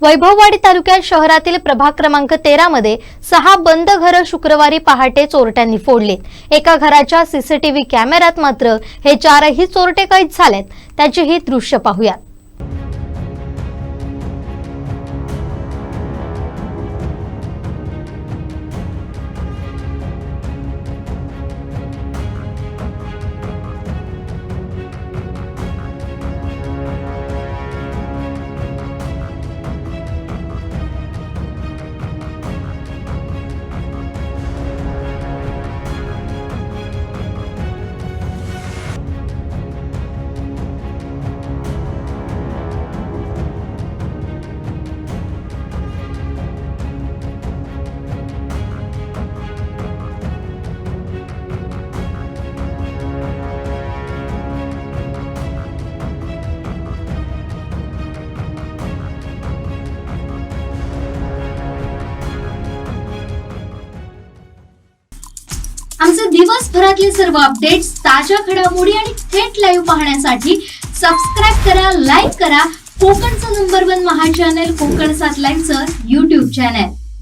वैभववाडी तालुक्यात शहरातील प्रभाग क्रमांक 13 मध्ये 6 बंद घरं शुक्रवारी पहाटे चोरट्यांनी फोडलीत। एका घराच्या सीसीटीव्ही कॅमेऱ्यात मात्र हे 4ही चोरटे कैद झालेत। त्याची ही दृश्य पाहूयात। आमचे दिवसभरातले सर्व अपडेट्स, ताज्या घडामोडी आणि थेट लाईव्ह पाहण्यासाठी सबस्क्राइब करा, लाईक करा कोकणचं नंबर 1 महा चॅनल कोकण 7 लाईव्हचं YouTube चॅनल।